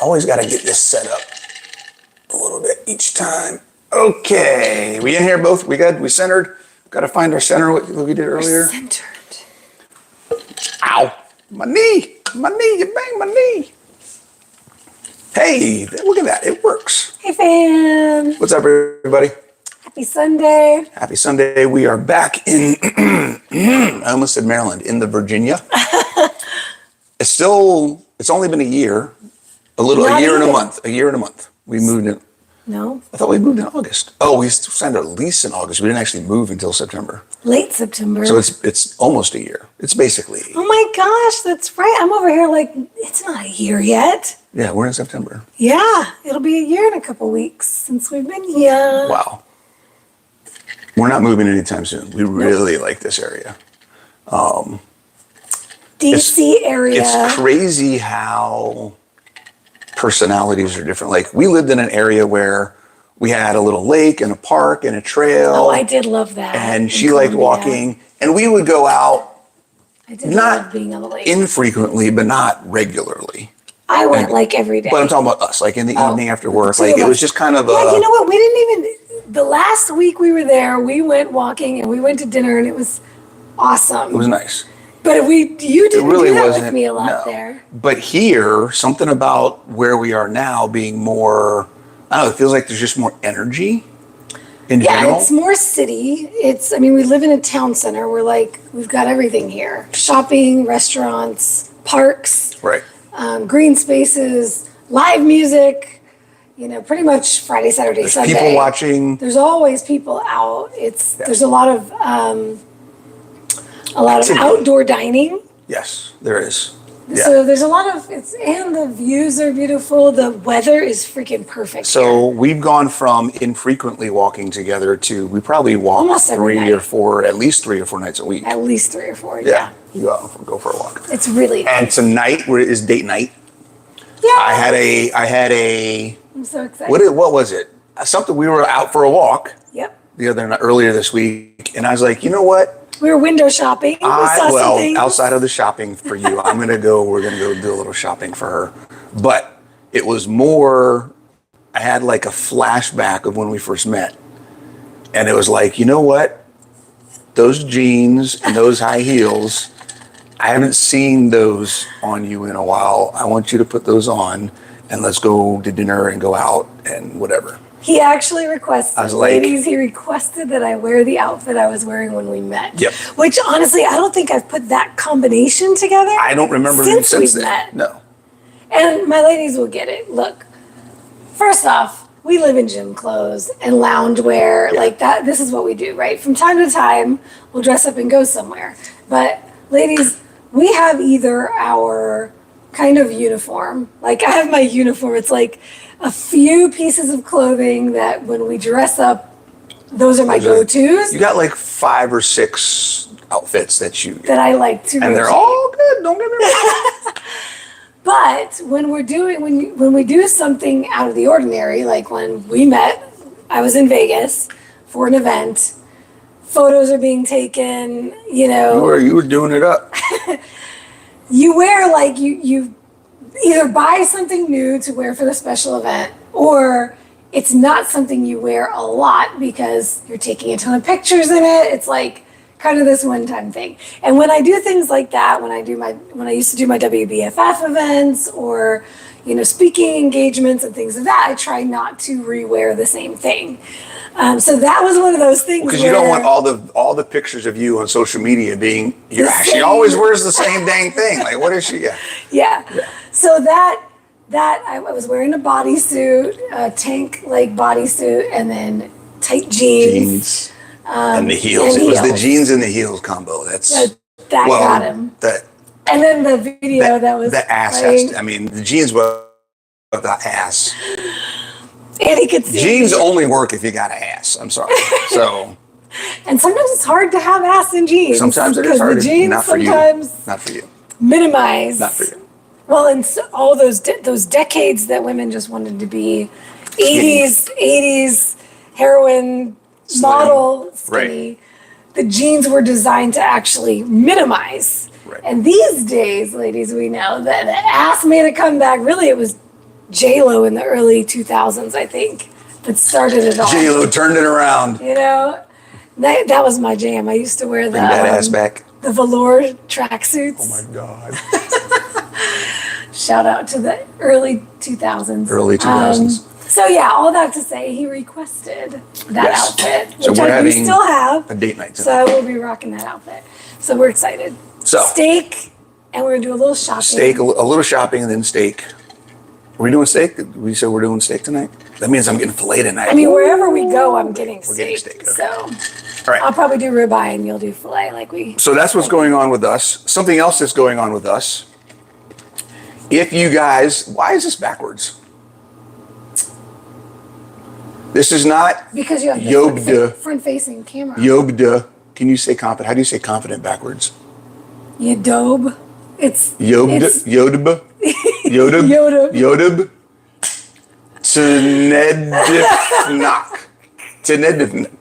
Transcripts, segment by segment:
Always got to get this set up a little bit each time. Okay, we in here both? We good? We centered? Got to find our center, what we did earlier. We're centered. Ow, my knee, you banged my knee. Hey, look at that, it works. Hey fam. What's up everybody? Happy Sunday. Happy Sunday. We are back in, I almost said Maryland, in the Virginia. It's only been a year, a year and a month. We moved in. No. I thought we moved in August. Oh, we signed our lease in August. We didn't actually move until September. Late September. So it's almost a year. It's basically a year. Oh my gosh, that's right. I'm over here like, it's not a year yet. Yeah, we're in September. Yeah, it'll be a year in a couple weeks since we've been here. Wow. We're not moving anytime soon. We really like this area. DC area. It's crazy how personalities are different. Like we lived in an area where we had a little lake and a park and a trail. Oh, I did love that. And she liked walking. And we would go out, I did love being on the lake. Infrequently, but not regularly. I went like every day. But I'm talking about us, like in the evening after work. Like it was just kind of you know what? We didn't even, the last week we were there, we went walking and we went to dinner and it was awesome. It was nice. But you didn't really do that wasn't with me a lot there. But here, something about where we are now being more, I don't know, it feels like there's just more energy in general. Yeah, it's more city. We live in a town center. We've got everything here. Shopping, restaurants, parks, right? Green spaces, live music, pretty much Friday, Saturday, There's Sunday. people watching. There's always people out. There's a lot of outdoor dining. Yes, there is. Yeah. So there's a lot of and the views are beautiful. The weather is freaking perfect. So we've gone from infrequently walking together to we probably walk almost at least 3 or 4 nights a week. At least 3 or 4. Yeah. You go for a walk. It's really and nice. Tonight is date night. Yeah. I had a. I'm so excited. What was it? Something we were out for a walk. Yep. Earlier this week, and I was like, you know what? We were window shopping. Outside of the shopping for you, we're gonna go do a little shopping for her. But it was more, I had like a flashback of when we first met. And it was like, you know what? Those jeans and those high heels, I haven't seen those on you in a while. I want you to put those on and let's go to dinner and go out and whatever. He actually requested, ladies, he requested that I wear the outfit I was wearing when we met. Yep. Which honestly, I don't think I've put that combination together. I don't remember since we've then. Met. No. And my ladies will get it. Look, first off, we live in gym clothes and lounge wear like that. This is what we do, right? From time to time, we'll dress up and go somewhere. But ladies, we have either our kind of uniform. Like I have my uniform. It's like a few pieces of clothing that when we dress up, those are my go-tos. You got like 5 or 6 outfits that I like to and they're all good, don't get me wrong. But when we do something out of the ordinary, like when we met, I was in Vegas for an event, photos are being taken, You were doing it up. You wear like you either buy something new to wear for the special event, or it's not something you wear a lot because you're taking a ton of pictures in it. It's like kind of this one-time thing. And when I do things like that, when I used to do my WBFF events or speaking engagements and things of that, I try not to rewear the same thing. So that was one of those things because you don't want all the pictures of you on social media being she always wears the same dang thing. Like what is she? Yeah. So that I was wearing a bodysuit, a tank like bodysuit, and then tight jeans. And the heels. It was the jeans and the heels combo. Got him. And then the video that was the ass. The jeans were the ass. And he could see. Jeans only work if you got an ass. I'm sorry. So. And sometimes it's hard to have ass in jeans. Sometimes it is hard. The jeans not for sometimes you. Not for you. Minimize. Not for you. Well, and so all those decades that women just wanted to be 80s heroin model skinny. Right. The jeans were designed to actually minimize. Right. And these days, ladies, we know that the ass made a comeback. Really, it was J-Lo in the early 2000s, I think, that started it all. J-Lo turned it around. You know, that was my jam. I used to wear Bring that ass back. the velour tracksuits. Oh my God. Shout out to the early 2000s. Early 2000s. So yeah, all that to say, he requested that outfit, So which we're we having still have. a date night tonight. So I will be rocking that outfit. So we're excited. So steak, and we're gonna do a little shopping. Steak, a little shopping, and then steak. Are we doing steak? We said we're doing steak tonight. That means I'm getting filet tonight. I mean, wherever we go, I'm getting steak. We're getting steak. Okay. So all right. I'll probably do ribeye, and you'll do filet, like we. So that's what's going on with us. Something else that's going on with us. If you guys, why is this backwards? This is not because you have the front-facing camera. Yobda. Can you say confident? How do you say confident backwards? Yodob. It's Yobda. Yodab. Yodab. Yoda. Yodab.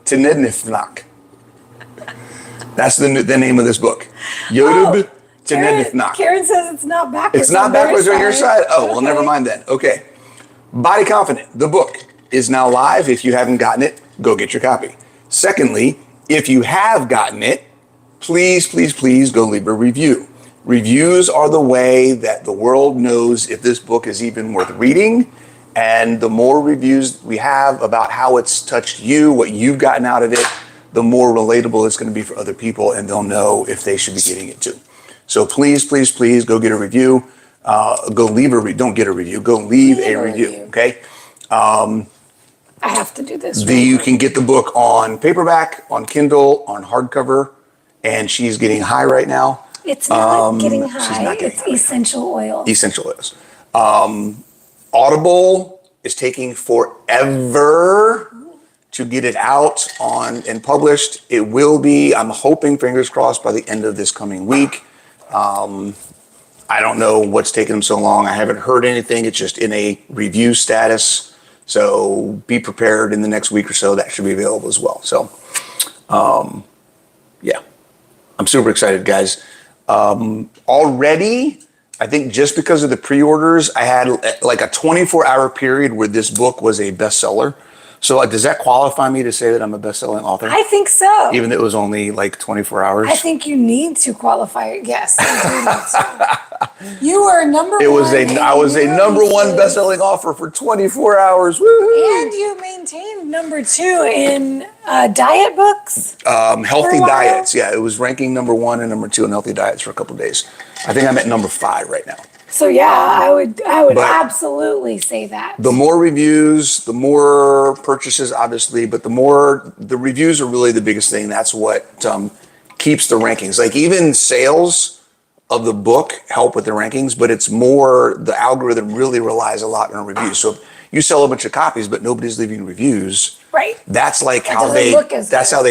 Tenedifnak. That's the name of this book. Yodab. Tenedifnak. Karen says it's not backwards. It's not backwards on your side? Oh, well, never mind then. Okay. Body Confident, the book, is now live. If you haven't gotten it, go get your copy. Secondly, if you have gotten it, please, please, please go leave a review. Reviews are the way that the world knows if this book is even worth reading. And the more reviews we have about how it's touched you, what you've gotten out of it, the more relatable it's going to be for other people, and they'll know if they should be getting it too. So please, please, please go get a review. Go leave a review. Don't get a review. Go leave a review. Okay. I have to do this. You can get the book on paperback, on Kindle, on hardcover, and she's getting high right now. It's not getting high. She's not getting it's high. essential oil. Essential oils. Audible is taking forever to get it out on and published. It will be, I'm hoping, fingers crossed, by the end of this coming week. I don't know what's taking them so long. I haven't heard anything. It's just in a review status. So be prepared in the next week or so. That should be available as well. So, yeah, I'm super excited, guys. Already, I think just because of the pre-orders, I had like a 24-hour period where this book was a bestseller. So like, does that qualify me to say that I'm a best-selling author? I think so. Even though it was only like 24 hours? I think you need to qualify. Yes, you do need to. You were number one. I was a number one best-selling author for 24 hours. Woo-hoo. And you maintained number 2 in diet books. Healthy diets. Yeah, it was ranking number 1 and number 2 in healthy diets for a couple of days. I think I'm at number 5 right now. So yeah, I would absolutely say that. The more reviews, the more purchases, obviously, but the reviews are really the biggest thing. That's what keeps the rankings. Like even sales of the book help with the rankings, but it's more the algorithm really relies a lot on reviews. So if you sell a bunch of copies, but nobody's leaving reviews, right? That's like how they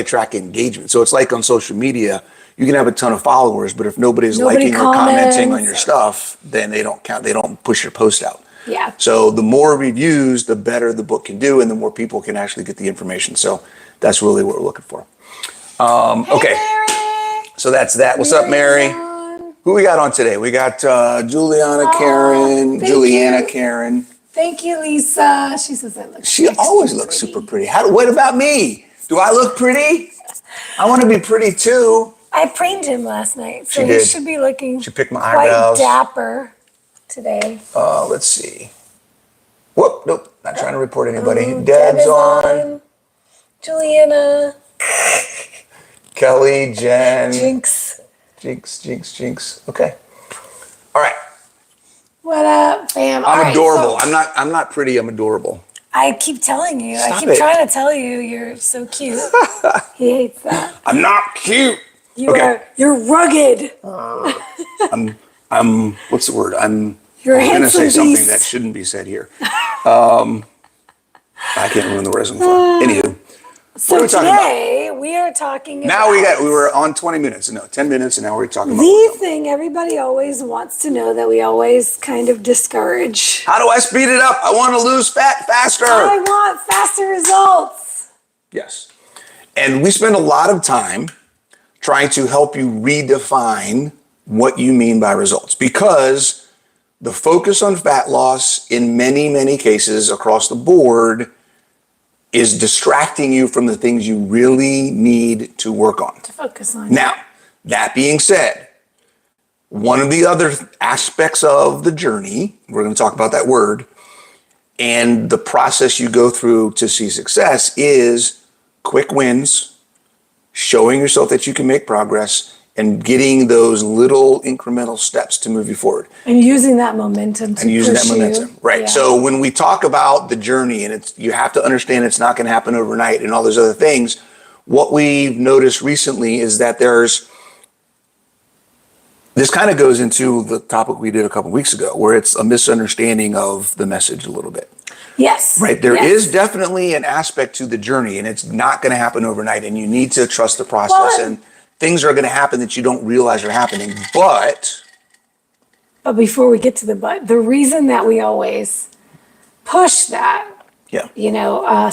track engagement. So it's like on social media. You can have a ton of followers, but if nobody's liking or commenting on your stuff, then they don't count. They don't push your post out. Yeah. So the more reviews, the better the book can do, and the more people can actually get the information. So that's really what we're looking for. Okay. Mary. So that's that. What's up, Mary? Who we got on today? We got Juliana Karen. Thank you, Lisa. She says I look. She always looks super pretty. What about me? Do I look pretty? I want to be pretty too. I preened him last night, so he should be looking. She picked my quite eyebrows. Dapper today. Let's see. Whoop, nope, not trying to report anybody. Deb's on. Juliana. Kelly, Jen. Jinx. Okay. All right. What up, fam? I'm adorable. I'm not pretty. I'm adorable. I keep telling you. Stop I keep it. trying to tell you you're so cute. He hates that. I'm not cute. You're rugged. I'm what's the word? You're going to say handsome something beast. that shouldn't be said here. I can't remember the rest of them. Anywho. So today we are talking about. Now we were on 20 minutes. No, 10 minutes, and now we're talking about the thing everybody always wants to know that we always kind of discourage. How do I speed it up? I want to lose fat faster. I want faster results. Yes. And we spend a lot of time trying to help you redefine what you mean by results, because the focus on fat loss in many, many cases across the board is distracting you from the things you really need to work on. To focus on. Now, that being said, one of the other aspects of the journey, we're going to talk about that word, and the process you go through to see success is quick wins, showing yourself that you can make progress, and getting those little incremental steps to move you forward. And using that momentum to push you. Right. Yeah. So when we talk about the journey, and you have to understand it's not going to happen overnight and all those other things, what we've noticed recently is that this kind of goes into the topic we did a couple of weeks ago, where it's a misunderstanding of the message a little bit. Yes. Right. There is definitely an aspect to the journey, and it's not going to happen overnight, and you need to trust the process, and things are going to happen that you don't realize are happening. But before we get to the reason that we always push that,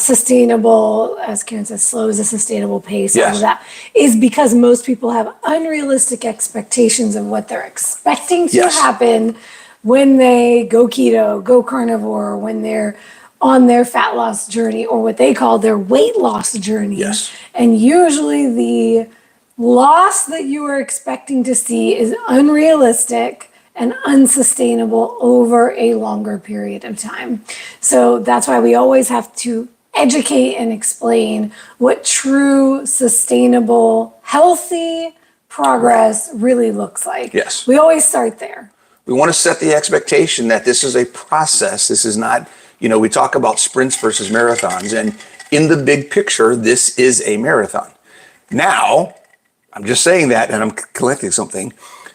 sustainable, as Karen says, slow is a sustainable pace, all of that, is because most people have unrealistic expectations of what they're expecting to happen when they go keto, go carnivore, when they're on their fat loss journey, or what they call their weight loss journey. Yes. And usually the loss that you are expecting to see is unrealistic and unsustainable over a longer period of time. So that's why we always have to educate and explain what true, sustainable, healthy progress really looks like. Yes. We always start there. we want to set the expectation that this is a process. This is not, we talk about sprints versus marathons, and in the big picture, this is a marathon. Now, I'm just saying that, and I'm collecting something.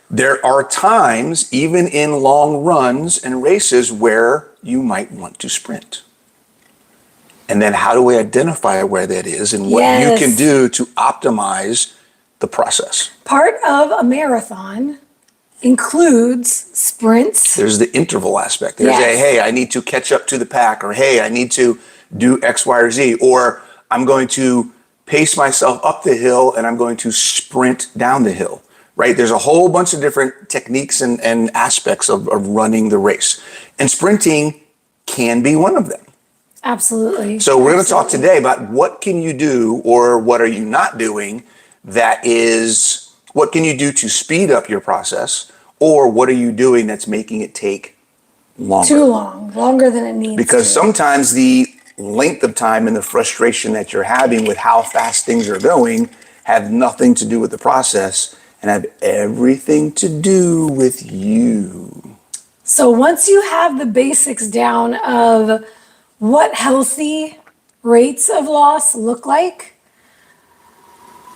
There are times, even in long runs and races, where you might want to sprint. And then how do we identify where that is and what you can do to optimize the process? Part of a marathon includes sprints. There's the interval aspect. There's hey, I need to catch up to the pack, or hey, I need to do X, Y, or Z, or I'm going to pace myself up the hill and I'm going to sprint down the hill, right? There's a whole bunch of different techniques and aspects of running the race. And sprinting can be one of them. Absolutely. So we're going to talk today about what can you do, or what are you not doing, that is, what can you do to speed up your process, or what are you doing that's making it take longer? Too long, longer than it needs Because to. sometimes the length of time and the frustration that you're having with how fast things are going have nothing to do with the process and have everything to do with you. So once you have the basics down of what healthy rates of loss look like,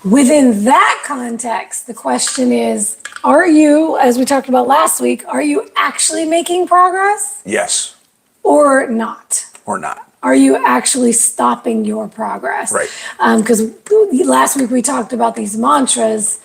within that context, the question is, are you, as we talked about last week, are you actually making progress? Yes. Or not? Or not. Are you actually stopping your progress? Right. Because last week we talked about these mantras,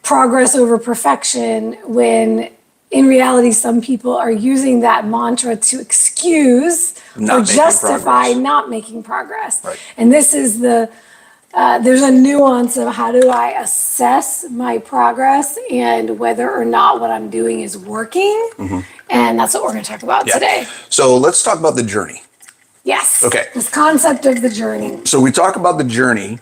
progress over perfection, when in reality, some people are using that mantra to excuse or justify not making progress. Right. And this is there's a nuance of how do I assess my progress and whether or not what I'm doing is working. Mm-hmm. And that's what we're going to talk about today. So let's talk about the journey. Yes. Okay. This concept of the journey. So we talk about the journey,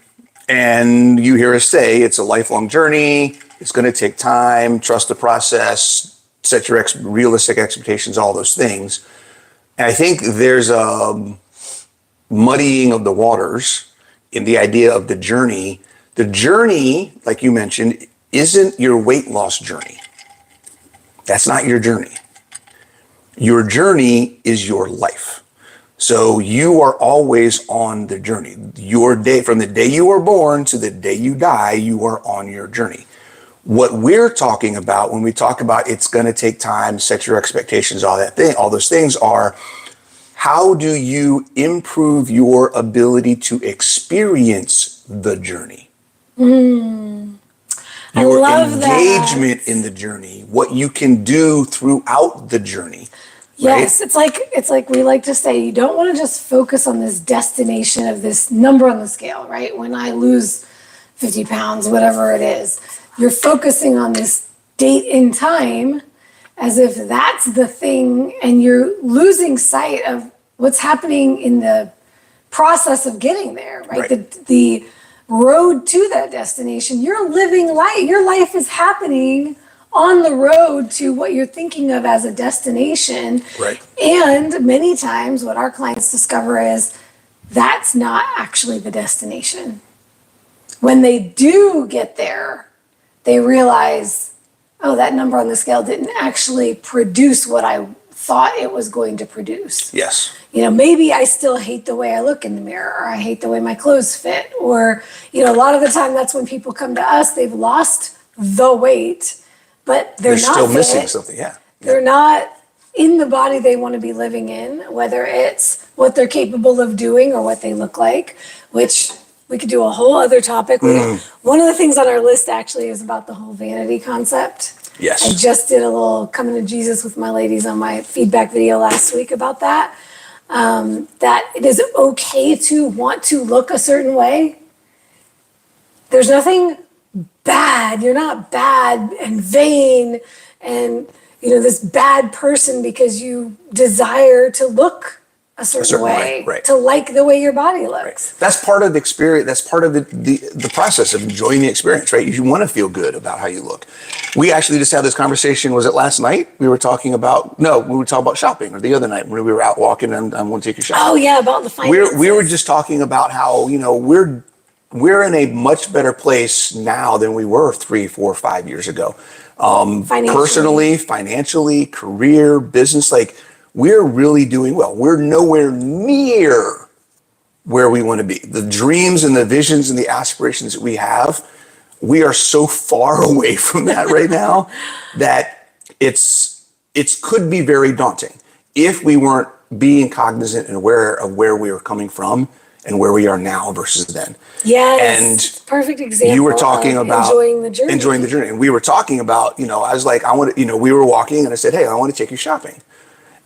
and you hear us say it's a lifelong journey. It's going to take time. Trust the process. Set your realistic expectations. All those things. And I think there's a muddying of the waters in the idea of the journey. The journey, like you mentioned, isn't your weight loss journey. That's not your journey. Your journey is your life. So you are always on the journey. Your day, from the day you were born to the day you die, you are on your journey. What we're talking about when we talk about it's going to take time, set your expectations, all those things are, how do you improve your ability to experience the journey? I love engagement in the journey, what you can do throughout the journey. Yes, right? It's like we like to say, you don't want to just focus on this destination of this number on the scale, right? When I lose 50 pounds, whatever it is, you're focusing on this date in time, as if that's the thing, and you're losing sight of what's happening in the process of getting there, right? The road to that destination. You're living life. Your life is happening on the road to what you're thinking of as a destination. Right. And many times what our clients discover is that's not actually the destination. When they do get there, they realize, oh, that number on the scale didn't actually produce what I thought it was going to produce. Yes. You know, maybe I still hate the way I look in the mirror, or I hate the way my clothes fit, or, you know, a lot of the time that's when people come to us, they've lost the weight, but they're not still fit. missing something. Yeah. They're not in the body they want to be living in, whether it's what they're capable of doing or what they look like, which we could do a whole other topic. One of the things on our list actually is about the whole vanity concept. Yes. I just did a little coming to Jesus with my ladies on my feedback video last week about that. That it is okay to want to look a certain way. There's nothing bad. You're not bad and vain and, you know, this bad person because you desire to look a certain way, right. to like the way your body looks. That's part of the experience. That's part of the process of enjoying the experience, right? You want to feel good about how you look. We actually just had this conversation. Was it last night? We were talking about shopping, or the other night when we were out walking and I want to take you shopping. Oh yeah, about the finances. We were just talking about how, you know, we're in a much better place now than we were 3, 4, 5 years ago. Personally, financially, career, business, like we're really doing well. We're nowhere near where we want to be. The dreams and the visions and the aspirations that we have, we are so far away from that right now that it could be very daunting if we weren't being cognizant and aware of where we were coming from and where we are now versus then. Yes, And perfect example. you were talking about enjoying the journey. And we were talking about, you know, I was like, we were walking and I said, hey, I want to take you shopping.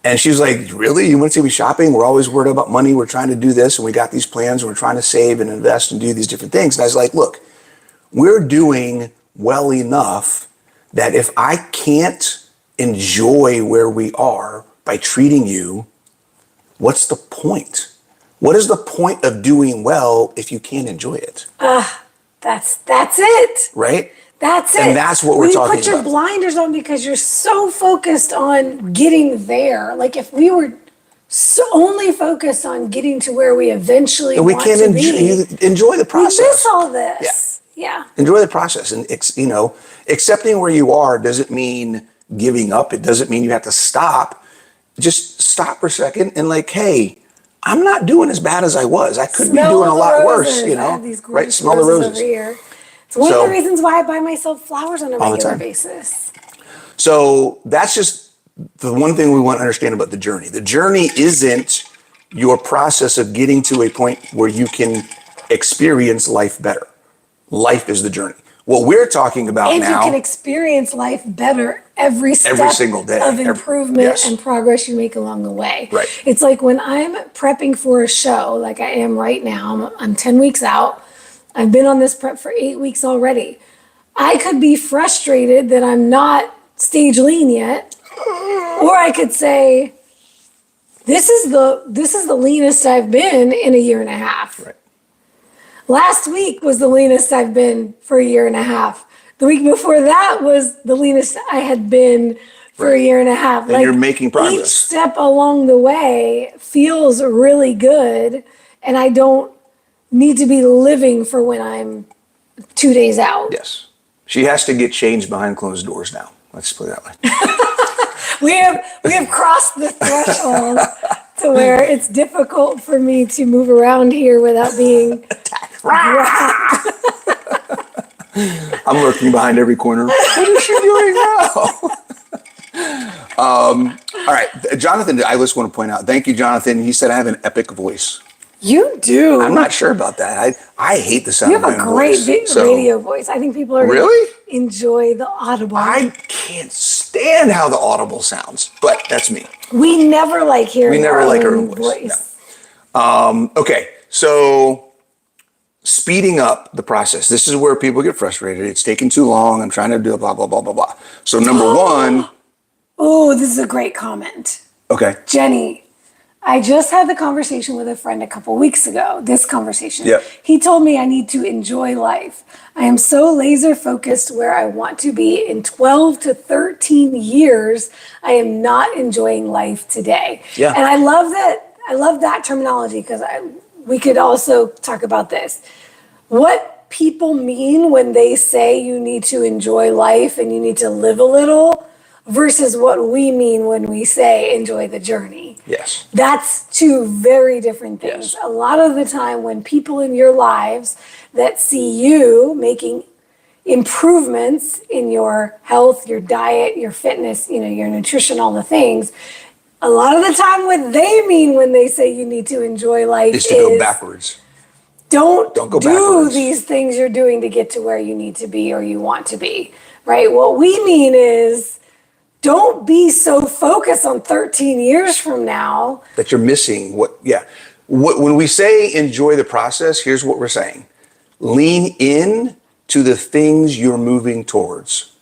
And she was like, really? You want to take me shopping? We're always worried about money. We're trying to do this and we got these plans and we're trying to save and invest and do these different things. And I was like, look, we're doing well enough that if I can't enjoy where we are by treating you, what's the point? What is the point of doing well if you can't enjoy it? That's it. Right? That's it. And that's what we're talking When you put your about. blinders on because you're so focused on getting there. Like if we were so only focused on getting to where we eventually And we want can't to be, enjoy the process. we miss all this. Yeah. Enjoy the process. And, you know, accepting where you are doesn't mean giving up. It doesn't mean you have to stop. Just stop for a second and like, hey, I'm not doing as bad as I was. I could be doing a lot worse, you know, right? Smell the roses. Over here. It's one of the reasons why I buy myself flowers on a regular basis. So that's just the one thing we want to understand about the journey. The journey isn't your process of getting to a point where you can experience life better. Life is the journey. What we're talking about now. And you can experience life better every single day of improvement and progress you make along the way. Right. It's like when I'm prepping for a show, like I am right now, I'm 10 weeks out. I've been on this prep for 8 weeks already. I could be frustrated that I'm not stage lean yet, or I could say, this is the leanest I've been in a year and a half. Right. Last week was the leanest I've been for a year and a half. The week before that was the leanest I had been for a year and a half. And you're making progress. Each step along the way feels really good, and I don't need to be living for when I'm 2 days out. Yes. She has to get changed behind closed doors now. Let's put it that way. We have crossed the threshold to where it's difficult for me to move around here without being grabbed. I'm lurking behind every corner. What is she doing now? All right. Jonathan, I just want to point out, thank you, Jonathan. He said I have an epic voice. You do. I'm not sure about that. I hate the sound You of my have a own great voice. radio voice. I think people are going to enjoy the audible. I can't stand how the audible sounds, but that's me. We never like hearing our own voice. No. Okay, so speeding up the process. This is where people get frustrated. It's taking too long. I'm trying to do blah, blah, blah, blah, blah. So number one. Oh, this is a great comment. Okay. Jenny, I just had the conversation with a friend a couple weeks ago. This conversation. Yep. He told me I need to enjoy life. I am so laser focused where I want to be in 12 to 13 years. I am not enjoying life today. Yeah. And I love that. I love that terminology because we could also talk about this. What people mean when they say you need to enjoy life and you need to live a little versus what we mean when we say enjoy the journey. Yes. That's two very different things. Yes. A lot of the time when people in your lives that see you making improvements in your health, your diet, your fitness, your nutrition, all the things, a lot of the time what they mean when they say you need to enjoy life Is to go backwards. Don't go do backwards. these things you're doing to get to where you need to be or you want to be, right? What we mean is don't be so focused on 13 years from now. That you're missing when we say enjoy the process, here's what we're saying. Lean in to the things you're moving towards.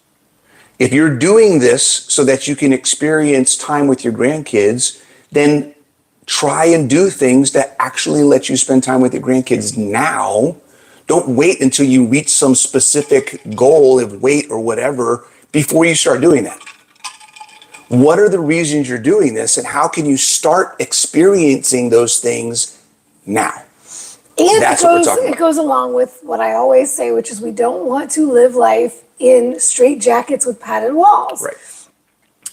If you're doing this so that you can experience time with your grandkids, then try and do things that actually let you spend time with your grandkids now. Don't wait until you reach some specific goal of weight or whatever before you start doing that. What are the reasons you're doing this, and how can you start experiencing those things now? And That's what we're talking about. It goes along with what I always say, which is we don't want to live life in straitjackets with padded walls. Right.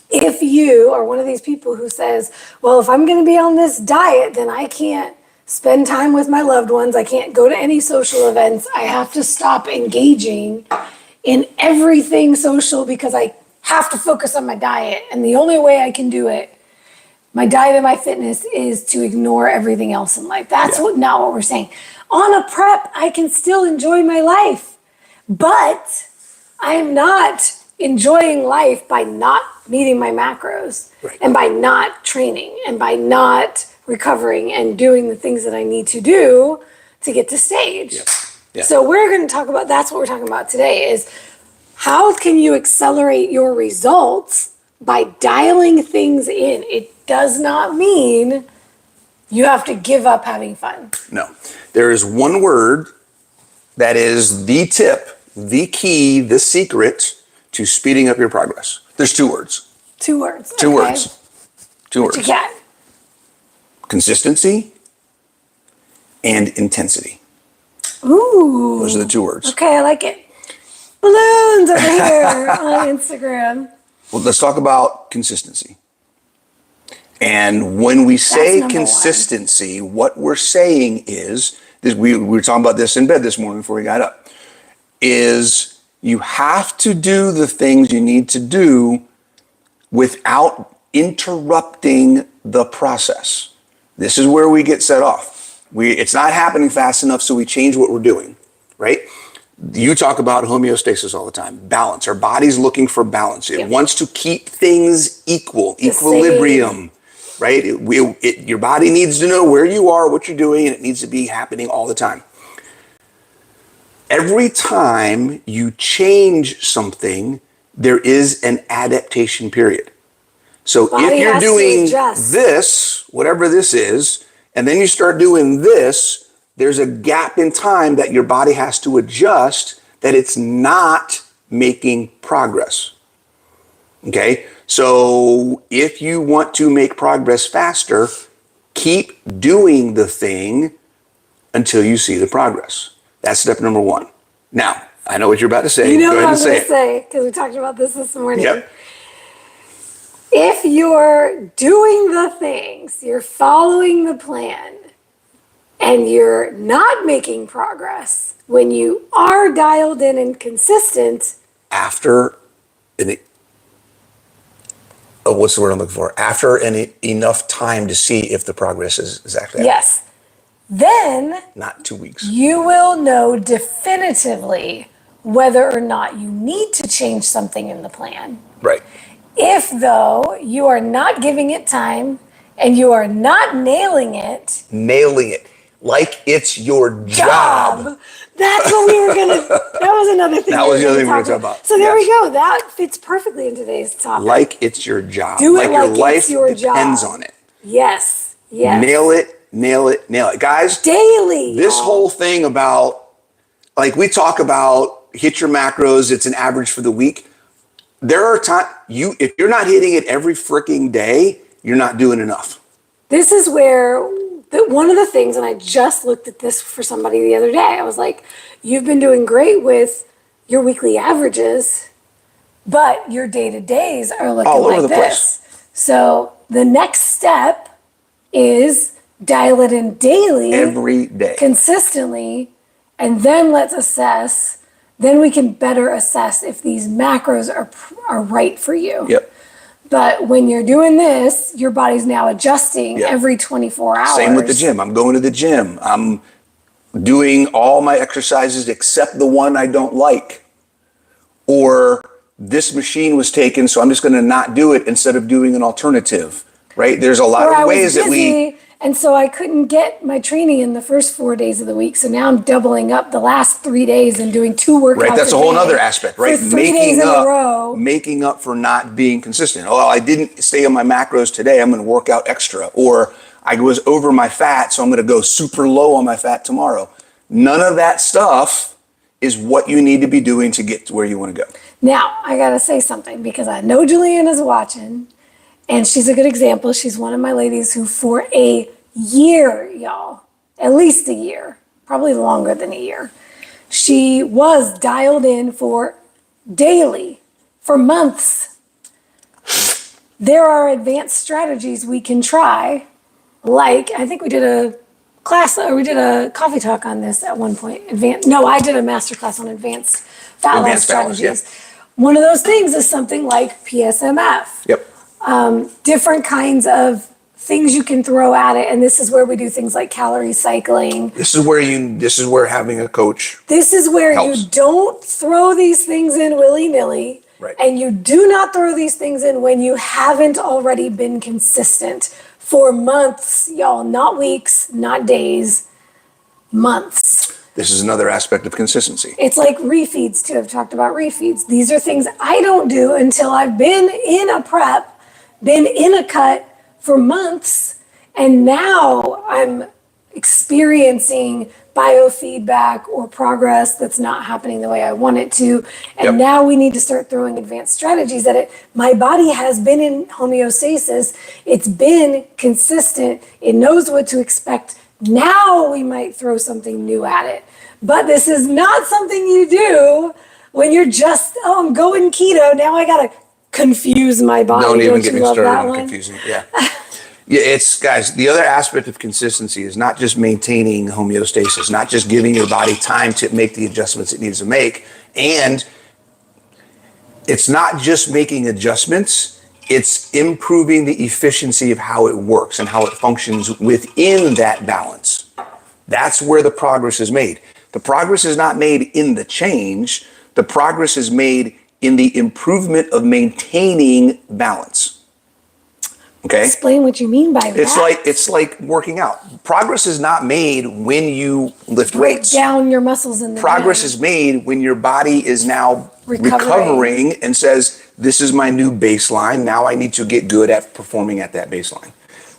If you are one of these people who says, well, if I'm going to be on this diet, then I can't spend time with my loved ones. I can't go to any social events. I have to stop engaging in everything social because I have to focus on my diet. And the only way I can do it, my diet and my fitness, is to ignore everything else in life. That's not what we're saying. On a prep, I can still enjoy my life, but I'm not enjoying life by not meeting my macros and by not training and by not recovering and doing the things that I need to do to get to stage. Yeah. So we're going to talk about, that's what we're talking about today, is how can you accelerate your results by dialing things in? It does not mean you have to give up having fun. No. There is one word that is the tip, the key, the secret to speeding up your progress. There's two words. Two words. Two words. Two What words. you got? Consistency and intensity. Ooh. Those are the two words. Okay, I like it. Balloons over here on Instagram. Well, let's talk about consistency. And when we say number consistency, what we're saying is, we were talking about this in bed this morning before we got up, is you have to do the things you need to do without interrupting the process. This is where we get set off. It's not happening fast enough, so we change what we're doing, right? You talk about homeostasis all the time, balance. Our body's looking for balance. It wants to keep things equilibrium, right? Your body needs to know where you are, what you're doing, and it needs to be happening all the time. Every time you change something, there is an adaptation period. So if you're doing this, whatever this is, and then you start doing this, there's a gap in time that your body has to adjust, that it's not making progress. Okay? So if you want to make progress faster, keep doing the thing until you see the progress. That's step number one. Now, I know what you're about to say. You know Go what ahead I'm and going say to say, because we talked about this morning. Yep. If you're doing the things, you're following the plan, and you're not making progress, when you are dialed in and consistent. What's the word I'm looking for? After enough time to see if the progress is exactly happening. Yes. Then. Not 2 weeks. You will know definitively whether or not you need to change something in the plan. Right. If, though, you are not giving it time and you are not nailing it. like it's your job. That's what we were gonna. That was another thing. That was the other thing we were gonna talk about. So there we go. That fits perfectly in today's topic. Like it's your job. Do it like your like life it's your depends job. on it. Yes. Yes. Nail it, nail it, nail it. Guys, daily. This whole thing about, like we talk about hit your macros, it's an average for the week. There are times if you're not hitting it every freaking day, you're not doing enough. This is where one of the things, and I just looked at this for somebody the other day. I was like, you've been doing great with your weekly averages, but your day-to-days are looking all over like the this. place. So the next step is dial it in daily. Every day. Consistently, and then let's assess. Then we can better assess if these macros are right for you. Yep. But when you're doing this, your body's now adjusting every 24 hours. Same with the gym. I'm going to the gym. I'm doing all my exercises except the one I don't like. Or this machine was taken, so I'm just going to not do it instead of doing an alternative. Right? There's a lot of ways that we... And so I couldn't get my training in the first 4 days of the week. So now I'm doubling up the last 3 days and doing 2 workouts. Right, that's a whole other aspect, right? For 3 days in a row. Making up for not being consistent. Oh, I didn't stay on my macros today. I'm going to work out extra. Or I was over my fat, so I'm going to go super low on my fat tomorrow. None of that stuff is what you need to be doing to get to where you want to go. Now, I got to say something because I know Julian is watching. And she's a good example. She's one of my ladies who for a year, y'all, at least a year, probably longer than a year, she was dialed in for daily for months. There are advanced strategies we can try. Like, I think we did a class, or we did a coffee talk on this at one point. I did a master class on advanced fat loss strategies. One of those things is something like PSMF. Yep. Different kinds of things you can throw at it, and this is where we do things like calorie cycling. This is where having a coach. This is where helps. You don't throw these things in willy-nilly, right. And you do not throw these things in when you haven't already been consistent for months, y'all. Not weeks, not days, months. This is another aspect of consistency. It's like refeeds too. I've talked about refeeds. These are things I don't do until I've been in a prep, been in a cut for months, and now I'm experiencing biofeedback or progress that's not happening the way I want it to. And now we need to start throwing advanced strategies at it. My body has been in homeostasis. It's been consistent. It knows what to expect. Now we might throw something new at it. But this is not something you do when you're just, I'm going keto. Now I got to confuse my body. Don't even get me started on confusing. Yeah. Yeah, it's, guys, the other aspect of consistency is not just maintaining homeostasis, not just giving your body time to make the adjustments it needs to make. And it's not just making adjustments, it's improving the efficiency of how it works and how it functions within that balance. That's where the progress is made. The progress is not made in the change. The progress is made in the improvement of maintaining balance. Okay. Explain what you mean by that. It's like working out. Progress is not made when you lift weights. Break down your muscles in the Progress is made when your body is now recovering and says, this is my new baseline. Now I need to get good at performing at that baseline.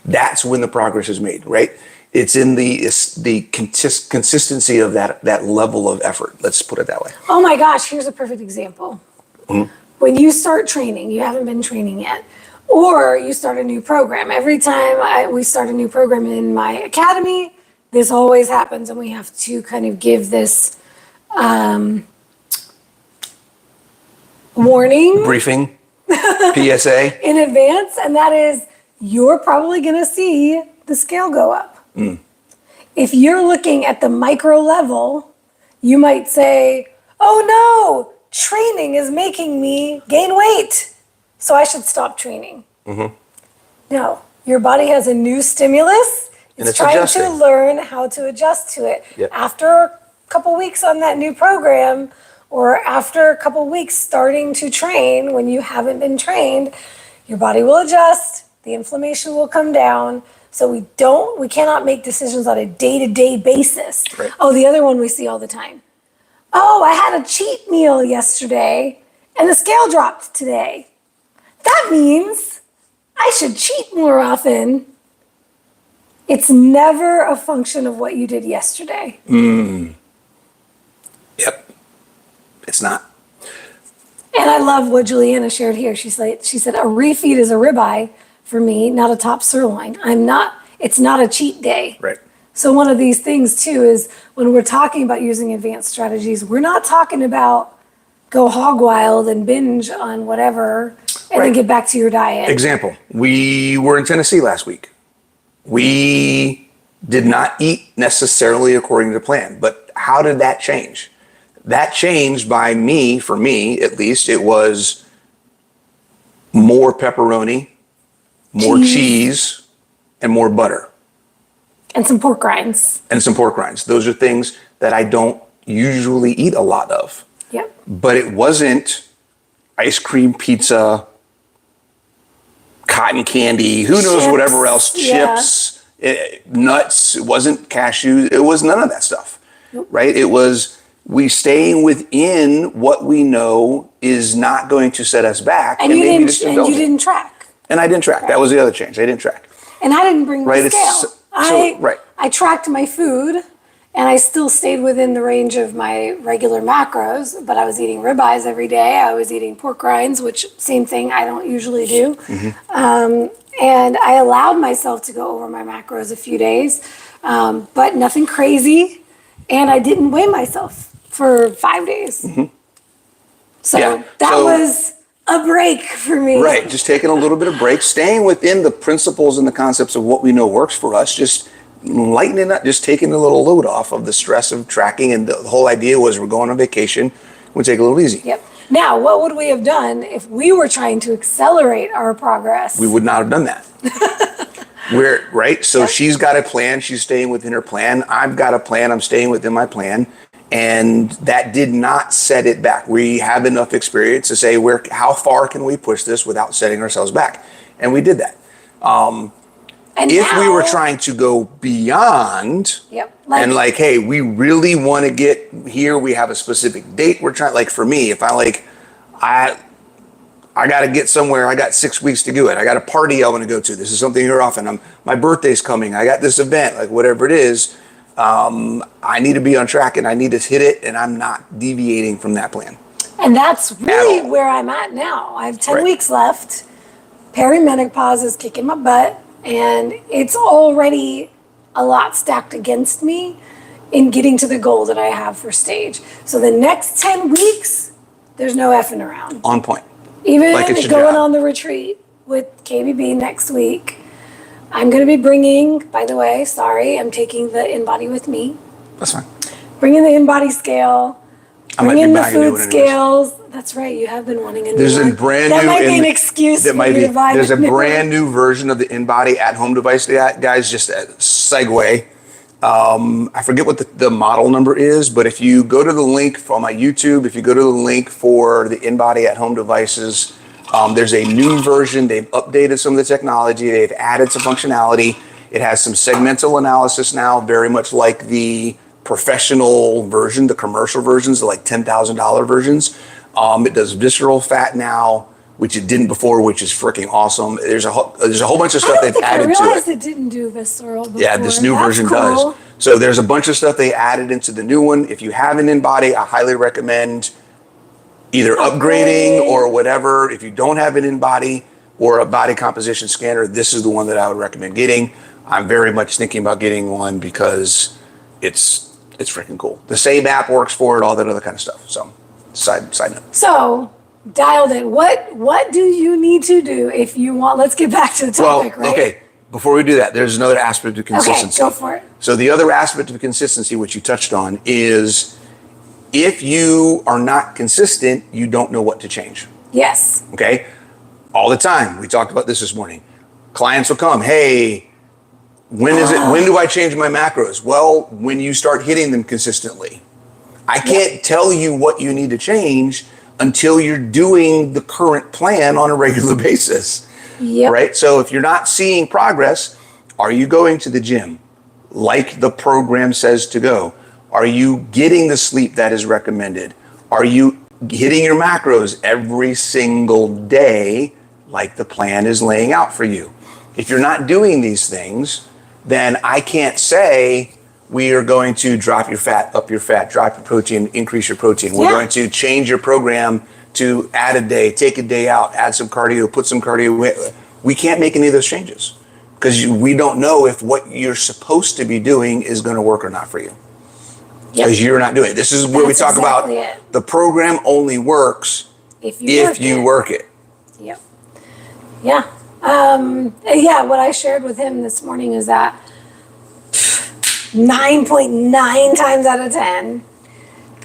That's when the progress is made, right? It's in the consistency of that level of effort. Let's put it that way. Oh my gosh, here's a perfect example. Mm-hmm. When you start training, you haven't been training yet, or you start a new program. Every time we start a new program in my academy, this always happens, and we have to kind of give this warning. Briefing, PSA. In advance, and that is, you're probably going to see the scale go up. Mm. If you're looking at the micro level, you might say, oh no, training is making me gain weight, so I should stop training. Mm-hmm. No, your body has a new stimulus. It's trying to learn how to adjust to it. Yep. After a couple weeks on that new program, or after a couple weeks starting to train when you haven't been trained, your body will adjust, the inflammation will come down, So we cannot make decisions on a day-to-day basis. Right. Oh, the other one we see all the time. Oh, I had a cheat meal yesterday and the scale dropped today. That means I should cheat more often. It's never a function of what you did yesterday. Yep. It's not. And I love what Juliana shared here. She said, a refeed is a ribeye for me, not a top sirloin. It's not a cheat day. Right. So one of these things too is when we're talking about using advanced strategies, we're not talking about go hog wild and binge on whatever and then get back to your diet. Example, we were in Tennessee last week. We did not eat necessarily according to plan, but how did that change? That changed by for me at least, it was more pepperoni, more cheese, and more butter. And some pork rinds. Those are things that I don't usually eat a lot of. Yep. But it wasn't ice cream, pizza, cotton candy, who knows, Chips, whatever else, chips, nuts. It wasn't cashews. It was none of that stuff, right? It was we staying within what we know is not going to set us back. And you didn't track. And I didn't track. That was the other change. I didn't track. And I didn't bring the scale. I tracked my food and I still stayed within the range of my regular macros, but I was eating ribeyes every day. I was eating pork rinds, which same thing I don't usually do. And I allowed myself to go over my macros a few days, but nothing crazy. And I didn't weigh myself for 5 days. So that was a break for me. Right, just taking a little bit of break, staying within the principles and the concepts of what we know works for us, just lightening up, just taking a little load off of the stress of tracking. And the whole idea was we're going on vacation, we'll take it a little easy. Yep. Now, what would we have done if we were trying to accelerate our progress? We would not have done that. So she's got a plan, she's staying within her plan. I've got a plan, I'm staying within my plan. And that did not set it back. We have enough experience to say, how far can we push this without setting ourselves back? And we did that. If we were trying to go beyond, hey, we really want to get here, we have a specific date we're trying, like for me, if I got to get somewhere, I got 6 weeks to do it. I got a party I want to go to. This is something here often. My birthday's coming. I got this event, like whatever it is. I need to be on track and I need to hit it, and I'm not deviating from that plan. And that's really where I'm at now. I have 10 weeks left. Perimenopause is kicking my butt, and it's already a lot stacked against me in getting to the goal that I have for stage. So the next 10 weeks, there's no effing around. On point. Even going on the retreat with KBB next week, I'm going to be bringing, by the way, I'm taking the InBody with me. That's fine. Bringing the InBody scale, bringing the food scales. That's right, you have been wanting a new one. There's a brand new... That might be an excuse for you to buy There's a brand new version of the InBody at-home device, guys, just a segue. I forget what the model number is, but if you go to the link on my YouTube, if you go to the link for the InBody at-home devices, there's a new version. They've updated some of the technology. They've added some functionality. It has some segmental analysis now, very much like the professional version, the commercial versions, the like $10,000 versions. It does visceral fat now, which it didn't before, which is freaking awesome. There's a whole bunch of stuff they've added to it. I realized it didn't do visceral before. Yeah, this new version does. So there's a bunch of stuff they added into the new one. If you have an InBody, I highly recommend either upgrading or whatever. If you don't have an InBody or a body composition scanner, this is the one that I would recommend getting. I'm very much thinking about getting one because it's freaking cool. The same app works for it, all that other kind of stuff. So side note. So dialed in. What do you need to do if you want? Let's get back to the topic, right? Okay. Before we do that, there's another aspect of consistency. Okay, go for it. So the other aspect of consistency, which you touched on, is if you are not consistent, you don't know what to change. Yes. Okay. All the time. We talked about this morning. Clients will come. Hey, when do I change my macros? Well, when you start hitting them consistently. I can't tell you what you need to change until you're doing the current plan on a regular basis. Yep. Right. So if you're not seeing progress, Are you going to the gym like the program says to go? Are you getting the sleep that is recommended? Are you hitting your macros every single day like the plan is laying out for you? If you're not doing these things, then I can't say we are going to drop your fat, up your fat, drop your protein, increase your protein. We're going to change your program to add a day, take a day out, add some cardio, put some cardio in. We can't make any of those changes because we don't know if what you're supposed to be doing is going to work or not for you. Because you're not doing it. This is where we talk about the program only works if you work it. Yep. Yeah. Yeah, what I shared with him this morning is that 9.9 times out of 10,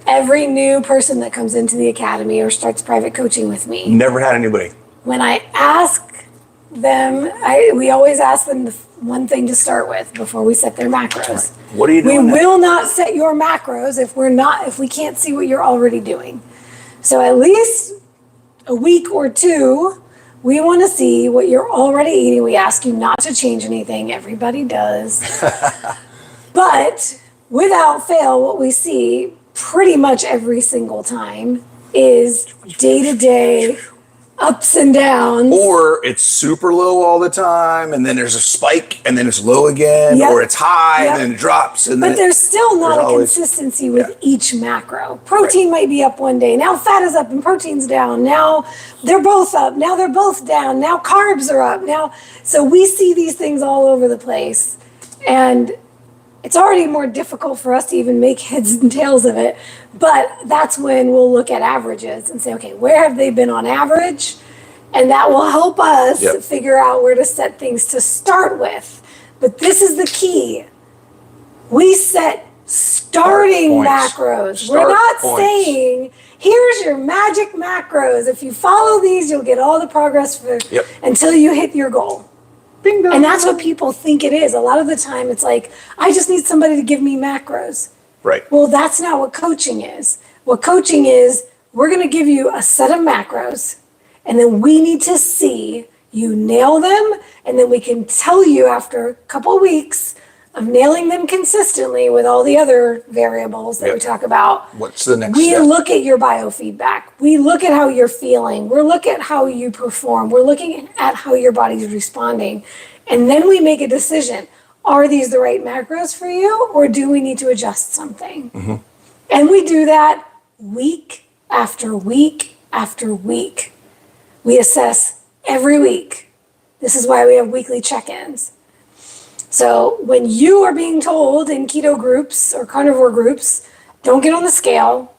every new person that comes into the academy or starts private coaching with me. Never had anybody. When I ask them, we always ask them the one thing to start with before we set their macros. Right. What are you doing? We will not set your macros if we can't see what you're already doing. So at least a week or two, we want to see what you're already eating. We ask you not to change anything. Everybody does. But without fail, what we see pretty much every single time is day-to-day ups and downs. Or it's super low all the time, and then there's a spike, and then it's low again, or it's high, and then it drops. And but there's still not a consistency with each macro. Protein might be up one day. Now fat is up and protein's down. Now they're both up. Now they're both down. Now carbs are up. Now, so we see these things all over the place. And it's already more difficult for us to even make heads and tails of it. But that's when we'll look at averages and say, okay, where have they been on average? And that will help us figure out where to set things to start with. But this is the key. We set starting macros. We're not saying, here's your magic macros. If you follow these, you'll get all the progress until you hit your goal. Bingo. And that's what people think it is. A lot of the time it's like, I just need somebody to give me macros. Right. Well, that's not what coaching is. What coaching is, we're going to give you a set of macros, and then we need to see you nail them, and then we can tell you after a couple of weeks of nailing them consistently with all the other variables that we talk about. What's the next step? We look at your biofeedback. We look at how you're feeling. We're looking at how you perform. We're looking at how your body's responding. And then we make a decision. Are these the right macros for you, or do we need to adjust something? Mm-hmm. And we do that week after week after week. We assess every week. This is why we have weekly check-ins. So when you are being told in keto groups or carnivore groups, don't get on the scale,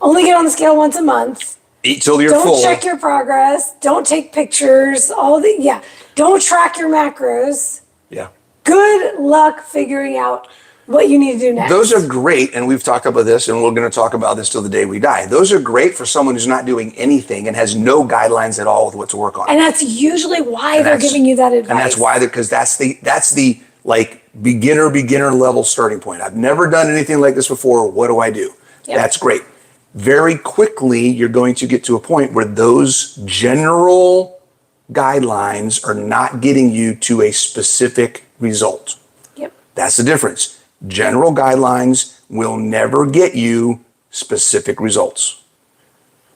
only get on the scale once a month. Eat till you're full. Don't check your progress. Don't take pictures. Don't track your macros. Yeah. Good luck figuring out what you need to do next. Those are great, and we've talked about this, and we're going to talk about this till the day we die. Those are great for someone who's not doing anything and has no guidelines at all with what to work on. And that's usually why they're giving you that advice. And that's why, because that's the like beginner level starting point. I've never done anything like this before. What do I do? Yep. That's great. Very quickly, you're going to get to a point where those general guidelines are not getting you to a specific result. Yep. That's the difference. General guidelines will never get you specific results.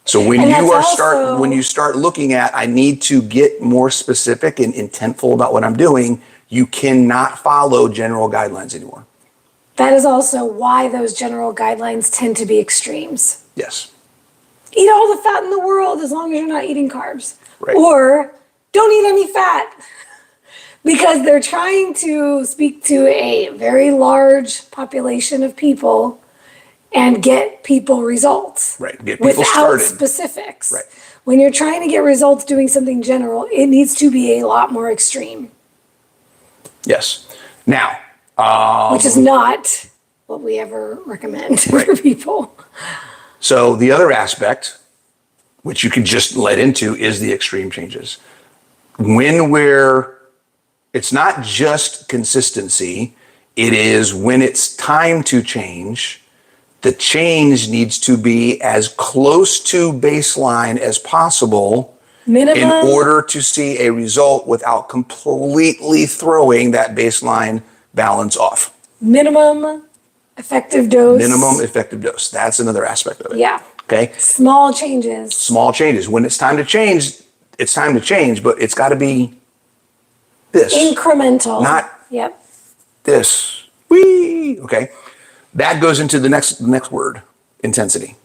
So when you start looking at, I need to get more specific and intentful about what I'm doing, you cannot follow general guidelines anymore. That is also why those general guidelines tend to be extremes. Yes. Eat all the fat in the world as long as you're not eating carbs. Right. Or don't eat any fat. Because they're trying to speak to a very large population of people and get people results. Right. Get people started. Without specifics. Right. When you're trying to get results doing something general, it needs to be a lot more extreme. Yes. Now, which is not what we ever recommend for people. So the other aspect, which you can just let into, is the extreme changes. It's not just consistency, it is when it's time to change, the change needs to be as close to baseline as possible Minimum. in order to see a result without completely throwing that baseline balance off. Minimum effective dose. Minimum effective dose. That's another aspect of it. Yeah. Okay. Small changes. Small changes. When it's time to change, it's time to change, but it's got to be this. Incremental. Not Yep. this. Whee! Okay. That goes into the next word, intensity.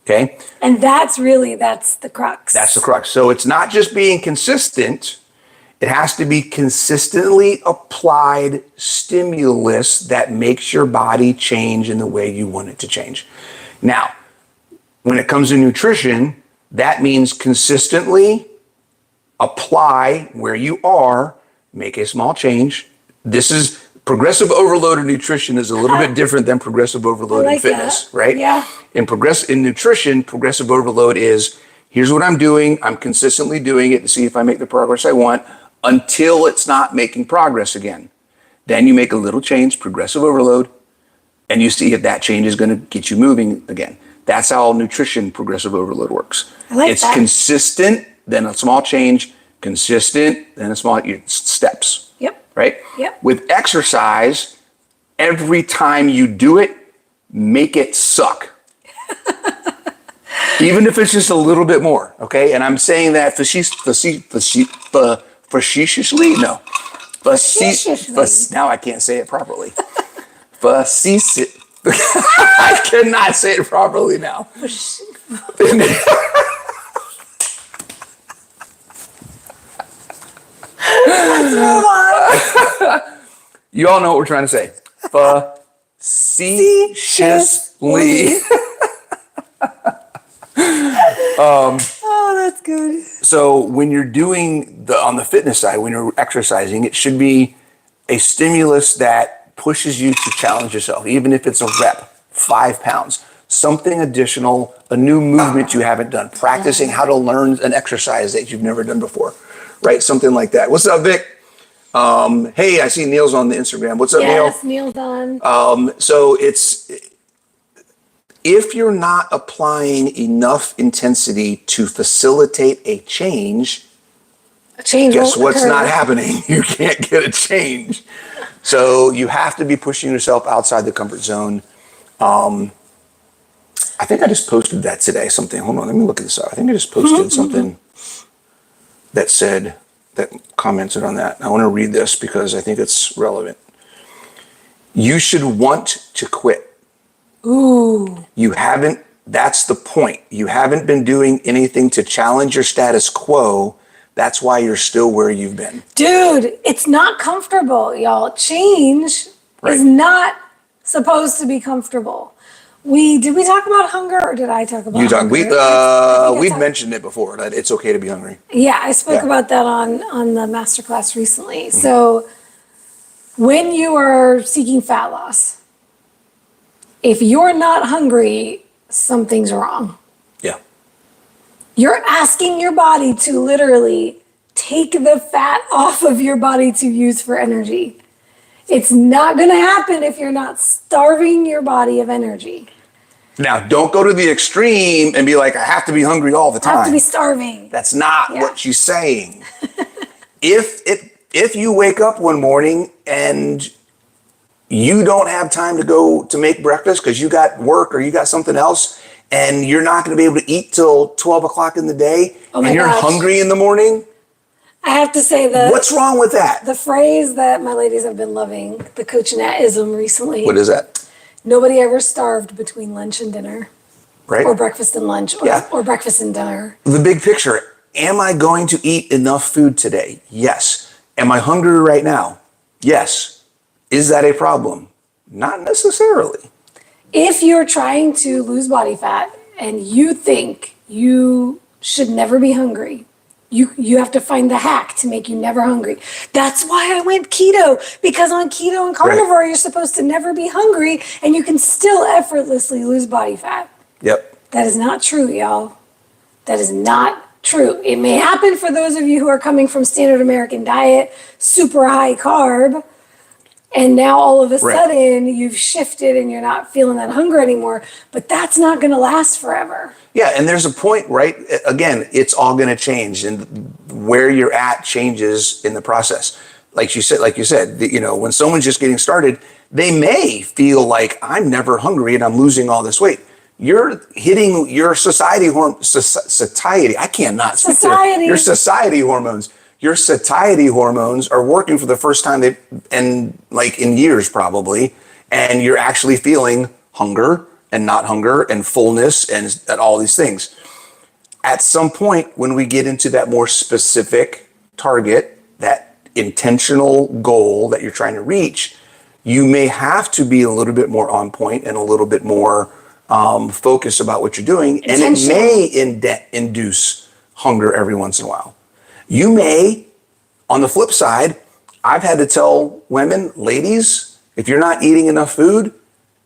Okay. And that's the crux. That's the crux. So it's not just being consistent. It has to be consistently applied stimulus that makes your body change in the way you want it to change. Now, when it comes to nutrition, that means consistently apply where you are, make a small change. This is progressive overload of nutrition is a little bit different than progressive overload in fitness, right? Yeah. In nutrition, progressive overload is here's what I'm doing. I'm consistently doing it to see if I make the progress I want until it's not making progress again. Then you make a little change, progressive overload, and you see if that change is going to get you moving again. That's how nutrition progressive overload works. I like it's that. consistent, then a small change, consistent, then a small steps. Yep. Right? Yep. With exercise, every time you do it, make it suck. Even if it's just a little bit more, okay? And I'm saying that facetiously? No. Now I can't say it properly. I cannot say it properly now. You all know what we're trying to say. Facetiously. Oh, that's good. So when you're doing on the fitness side, when you're exercising, it should be a stimulus that pushes you to challenge yourself, even if it's a rep, 5 pounds, something additional, a new movement you haven't done, practicing how to learn an exercise that you've never done before, right? Something like that. What's up, Vic? Hey, I see Neil's on the Instagram. What's up, Neil? Yes, Neil's on. So it's, if you're not applying enough intensity to facilitate a change, guess what's not happening? You can't get a change. So you have to be pushing yourself outside the comfort zone. I think I just posted that today, something. Hold on, let me look at this up. I think I just posted something that commented on that. I want to read this because I think it's relevant. You should want to quit. Ooh. That's the point. You haven't been doing anything to challenge your status quo. That's why you're still where you've been. Dude, it's not comfortable, y'all. Change is not supposed to be comfortable. Did we talk about hunger or did I talk about hunger? We've mentioned it before, that it's okay to be hungry. Yeah, I spoke about that on the masterclass recently. Mm-hmm. So when you are seeking fat loss, if you're not hungry, something's wrong. Yeah. You're asking your body to literally take the fat off of your body to use for energy. It's not going to happen if you're not starving your body of energy. Now, don't go to the extreme and be like, I have to be hungry all the time. I have to be starving. That's not what she's saying. If you wake up one morning and you don't have time to go to make breakfast because you got work or you got something else, and you're not going to be able to eat till 12 o'clock in the day, and you're hungry in the morning, I have to say that. What's wrong with that? The phrase that my ladies have been loving, the coachinatism recently. What is that? Nobody ever starved between lunch and dinner. Right. Or breakfast and lunch, or breakfast and dinner. The big picture. Am I going to eat enough food today? Yes. Am I hungry right now? Yes. Is that a problem? Not necessarily. If you're trying to lose body fat and you think you should never be hungry, you have to find the hack to make you never hungry. That's why I went keto, because on keto and carnivore, you're supposed to never be hungry and you can still effortlessly lose body fat. Yep. That is not true, y'all. That is not true. It may happen for those of you who are coming from standard American diet, super high carb, And now all of a Right. sudden you've shifted and you're not feeling that hunger anymore, but that's not going to last forever. Yeah, and there's a point, right? Again, it's all going to change, and where you're at changes in the process. Like you said, when someone's just getting started, they may feel like I'm never hungry and I'm losing all this weight. You're hitting your satiety. I cannot speak Satiety. your satiety hormones. Your satiety hormones are working for the first time in years probably, and you're actually feeling hunger and not hunger and fullness and all these things. At some point, when we get into that more specific target, that intentional goal that you're trying to reach, you may have to be a little bit more on point and a little bit more focused about what you're doing. And it may induce hunger every once in a while. You may, on the flip side, I've had to tell women, ladies, if you're not eating enough food,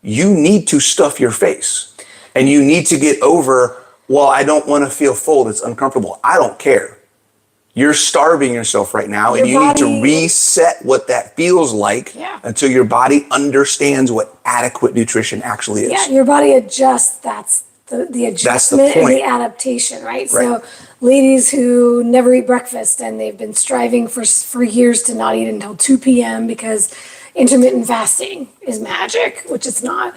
you need to stuff your face. And you need to get over, well, I don't want to feel full. It's uncomfortable. I don't care. You're starving yourself right now, and you need to reset what that feels like until your body understands what adequate nutrition actually is. Yeah, your body adjusts. That's the adjustment and the adaptation, right? So ladies who never eat breakfast and they've been striving for years to not eat until 2 p.m. because intermittent fasting is magic, which it's not.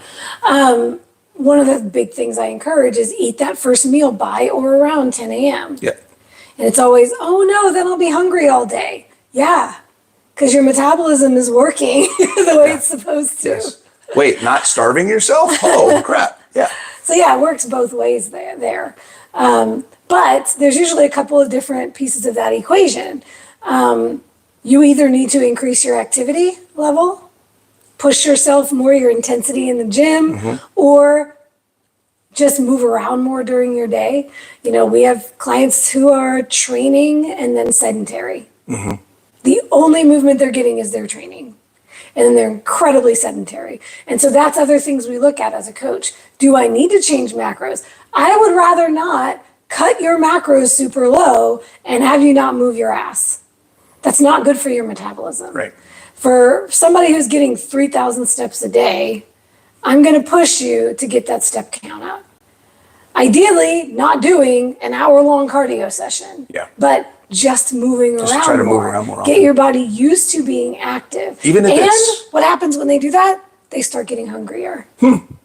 One of the big things I encourage is eat that first meal by or around 10 a.m. Yeah. And it's always, oh no, then I'll be hungry all day. Yeah, because your metabolism is working the way it's supposed to. Yes. Wait, not starving yourself? Oh, crap. Yeah. So yeah, it works both ways there. But there's usually a couple of different pieces of that equation. You either need to increase your activity level, push yourself more, your intensity in the gym, or just move around more during your day. We have clients who are training and then sedentary. The only movement they're getting is their training. And then they're incredibly sedentary. And so that's other things we look at as a coach. Do I need to change macros? I would rather not cut your macros super low and have you not move your ass. That's not good for your metabolism. Right. For somebody who's getting 3,000 steps a day, I'm going to push you to get that step count up. Ideally, not doing an hour-long cardio session. Yeah. But just moving around try to more. move around more Get often. your body used to being active. Even if it's- what happens when they do that? They start getting hungrier.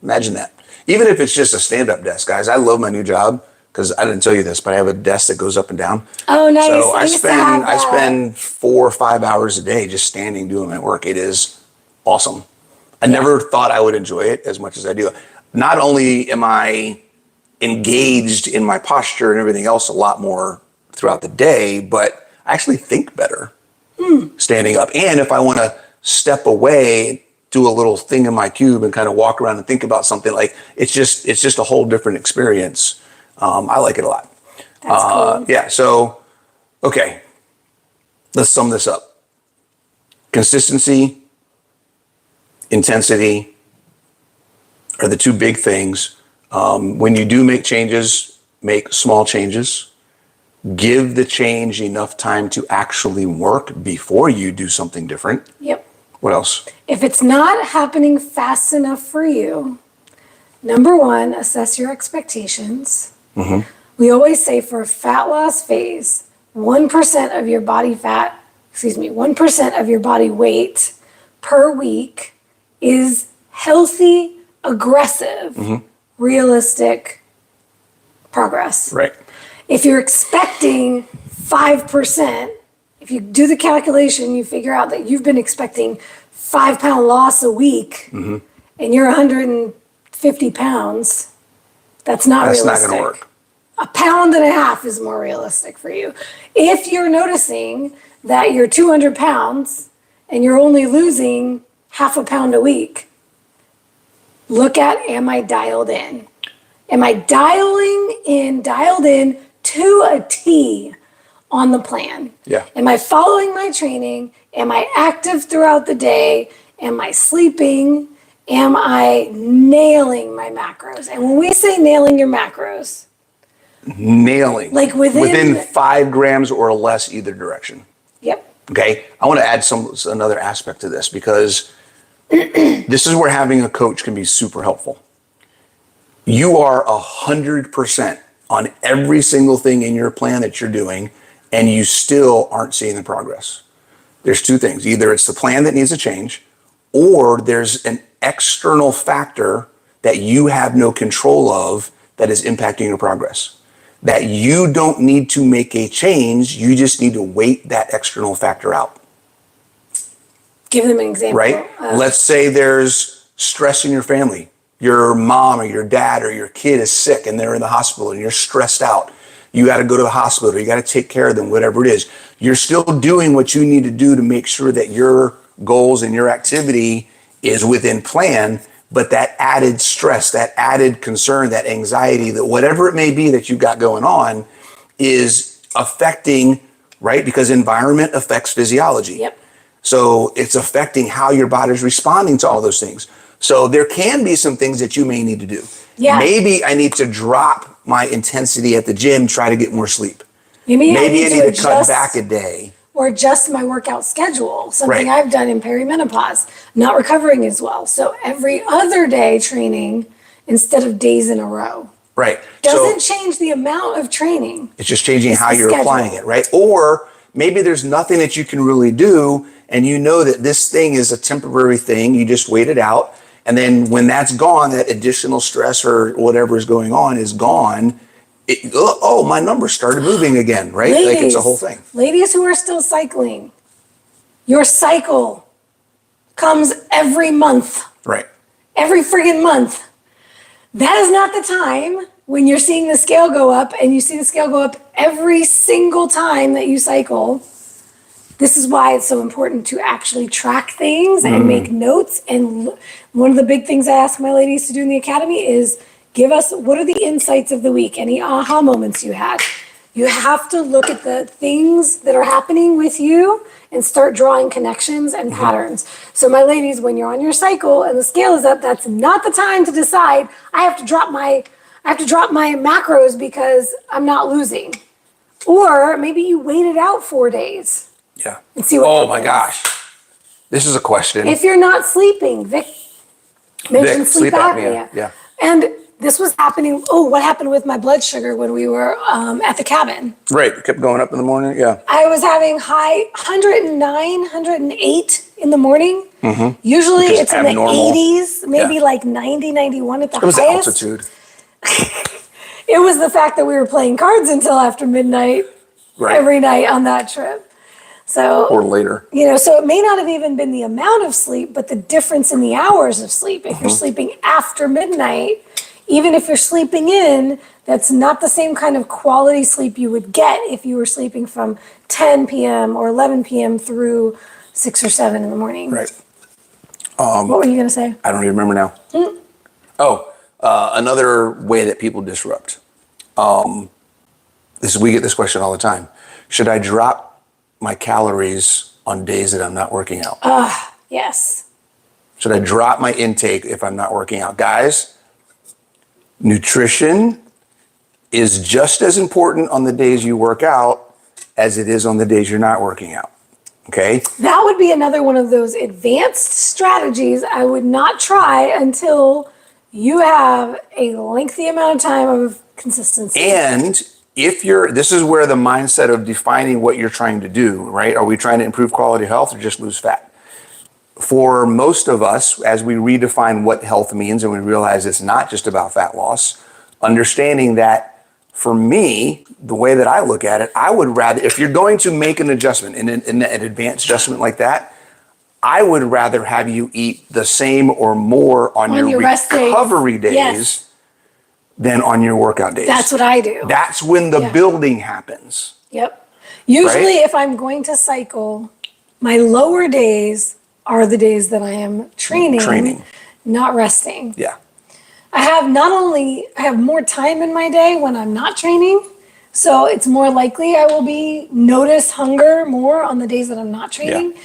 Imagine that. Even if it's just a stand-up desk, guys. I love my new job because I didn't tell you this, but I have a desk that goes up and down. Oh, nice. So I used to have that. spend 4 or 5 hours a day just standing doing my work. It is awesome. I never thought I would enjoy it as much as I do. Not only am I engaged in my posture and everything else a lot more throughout the day, but I actually think better standing up. And if I want to step away, do a little thing in my cube and kind of walk around and think about something, like it's just a whole different experience. I like it a lot. That's cool. Yeah. So, okay, let's sum this up. Consistency, intensity are the two big things. When you do make changes, make small changes. Give the change enough time to actually work before you do something different. Yep. What else? If it's not happening fast enough for you, number one, assess your expectations. We always say for a fat loss phase, 1% of your body 1% of your body weight per week is healthy, aggressive, realistic progress. Right. If you're expecting 5%, if you do the calculation, you figure out that you've been expecting 5-pound loss a week and you're 150 pounds, that's not realistic. That's not going to work. 1.5 pounds is more realistic for you. If you're noticing that you're 200 pounds and you're only losing 0.5 pound a week, look at, am I dialed in? Am I dialed in to a T on the plan? Yeah. Am I following my training? Am I active throughout the day? Am I sleeping? Am I nailing my macros? And when we say nailing your macros, Nailing. like within 5 grams or less either direction. Yep. Okay. I want to add another aspect to this because This is where having a coach can be super helpful. You are 100% on every single thing in your plan that you're doing, and you still aren't seeing the progress. There's two things. Either it's the plan that needs to change, or there's an external factor that you have no control of that is impacting your progress. That you don't need to make a change, you just need to wait that external factor out. Give them an example. Right? Let's say there's stress in your family. Your mom or your dad or your kid is sick and they're in the hospital and you're stressed out. You got to go to the hospital. You got to take care of them, whatever it is. You're still doing what you need to do to make sure that your goals and your activity is within plan, but that added stress, that added concern, that anxiety, that whatever it may be that you've got going on is affecting, right? Because environment affects physiology. Yep. So it's affecting how your body's responding to all those things. So there can be some things that you may need to do. Yeah. Maybe I need to drop my intensity at the gym, try to get more sleep. Maybe I need to cut back a day. Or adjust my workout schedule, something Right. I've done in perimenopause, not recovering as well. So every other day training instead of days in a row. Right. Doesn't change the amount of training. It's just changing how the you're schedule. applying it, right? Or maybe there's nothing that you can really do, and you know that this thing is a temporary thing. You just wait it out. And then when that's gone, that additional stress or whatever is going on is gone. My numbers started moving again, right? Ladies, like it's a whole thing. Ladies who are still cycling, your cycle comes every month. Right. Every friggin' month. That is not the time when you're seeing the scale go up, and you see the scale go up every single time that you cycle. This is why it's so important to actually track things and make notes. And one of the big things I ask my ladies to do in the academy is give us, what are the insights of the week? Any aha moments you had? You have to look at the things that are happening with you and start drawing connections and patterns. So my ladies, when you're on your cycle and the scale is up, that's not the time to decide I have to drop my macros because I'm not losing. Or maybe you wait it out 4 days. Yeah. And see what happens. My gosh. This is a question. If you're not sleeping, Vic mentioned sleep apnea. Yeah. And this was happening. Oh, what happened with my blood sugar when we were at the cabin? Right. It kept going up in the morning. Yeah. I was having high 109, 108 in the morning. Mm-hmm. Usually it's abnormal. In the 80s, maybe like 90, 91 at the highest. It was the altitude. It was the fact that we were playing cards until after midnight every night on that trip. So, or later. So it may not have even been the amount of sleep, but the difference in the hours of sleep. If you're sleeping after midnight, even if you're sleeping in, that's not the same kind of quality sleep you would get if you were sleeping from 10 p.m. or 11 p.m. through 6 or 7 in the morning. Right. What were you going to say? I don't even remember now. Another way that people disrupt. We get this question all the time. Should I drop my calories on days that I'm not working out? Yes. Should I drop my intake if I'm not working out? Guys, nutrition is just as important on the days you work out as it is on the days you're not working out. Okay? That would be another one of those advanced strategies I would not try until you have a lengthy amount of time of consistency. And this is where the mindset of defining what you're trying to do, right? Are we trying to improve quality of health or just lose fat? For most of us, as we redefine what health means and we realize it's not just about fat loss, understanding that for me, the way that I look at it, I would rather, if you're going to make an adjustment, an advanced adjustment like that, I would rather have you eat the same or more on your recovery days than on your workout days. That's what I do. That's when the building happens. Yep. Usually if I'm going to cycle, my lower days are the days that I am training. Not resting. Yeah. I have more time in my day when I'm not training. So it's more likely I will notice hunger more on the days that I'm not training. Yeah.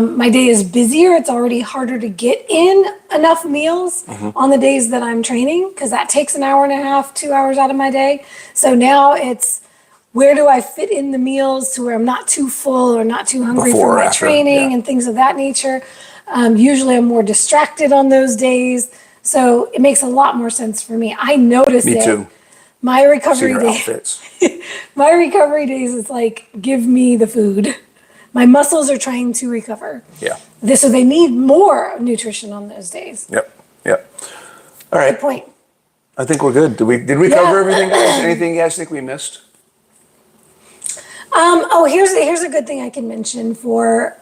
My day is busier. It's already harder to get in enough meals on the days that I'm training because that takes an hour and a half, 2 hours out of my day. So now it's where do I fit in the meals to where I'm not too full or not too hungry for my training and things of that nature. Usually I'm more distracted on those days. So it makes a lot more sense for me. I notice it. Me too. My See recovery her days, outfits. my recovery days is like, give me the food. My muscles are trying to recover. Yeah. So they need more nutrition on those days. Yep. All right. Good point. I think we're good. Did we cover everything, guys? Anything you guys think we missed? Here's a good thing I can mention for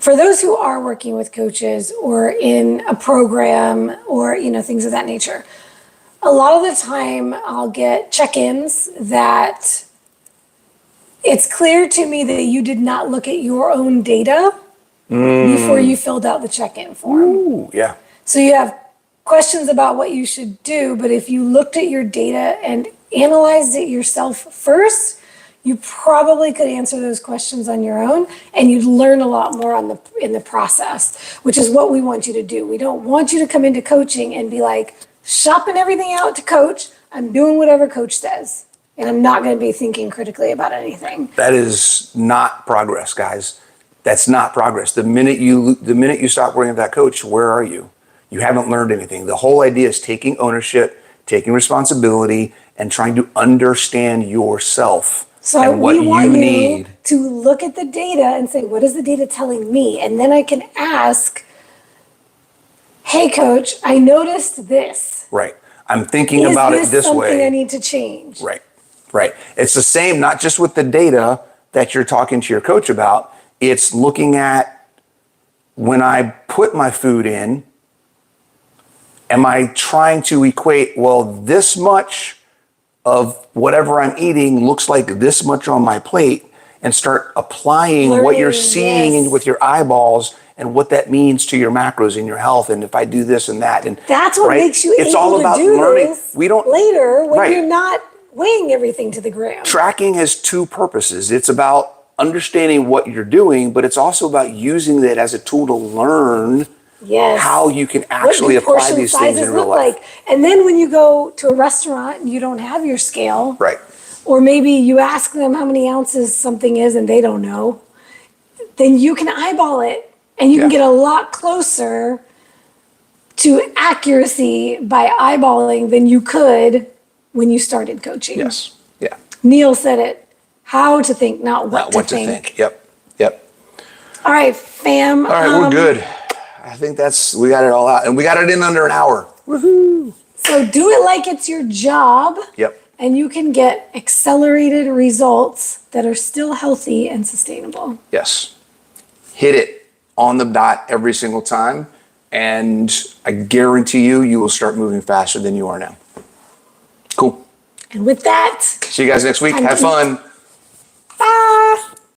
those who are working with coaches or in a program or things of that nature. A lot of the time I'll get check-ins that it's clear to me that you did not look at your own data before you filled out the check-in form. Ooh, yeah. So you have questions about what you should do, but if you looked at your data and analyzed it yourself first, you probably could answer those questions on your own, and you'd learn a lot more in the process, which is what we want you to do. We don't want you to come into coaching and be like, shopping everything out to coach. I'm doing whatever coach says, and I'm not going to be thinking critically about anything. That is not progress, guys. That's not progress. The minute you stop worrying about that coach, where are you? You haven't learned anything. The whole idea is taking ownership, taking responsibility, and trying to understand yourself. So and what we want you you need. to look at the data and say, what is the data telling me? And then I can ask, hey, coach, I noticed this. Right. I'm thinking about it this something way. I need to change? Right. It's the same, not just with the data that you're talking to your coach about. It's looking at when I put my food in, am I trying to equate, well, this much of whatever I'm eating looks like this much on my plate, and start applying what you're seeing yes. with your eyeballs and what that means to your macros and your health. And if I do this and that, and that's what makes you it's able all about to do learning. this We don't later when right. you're not weighing everything to the gram. Tracking has two purposes. It's about understanding what you're doing, but it's also about using it as a tool to learn Yes. how you can actually apply these things in real life. Like. And then when you go to a restaurant and you don't have your scale, Right. or maybe you ask them how many ounces something is and they don't know, then you can eyeball it and you can get a lot closer to accuracy by eyeballing than you could when you started coaching. Yes. Yeah. Neil said it, how to think, not what to think. Yep. All right, fam. All right, we're good. I think we got it all out, and we got it in under an hour. Woohoo! So do it like it's your job. Yep. And you can get accelerated results that are still healthy and sustainable. Yes. Hit it on the dot every single time, and I guarantee you will start moving faster than you are now. Cool. And with that, See you guys next week. time Have to fun.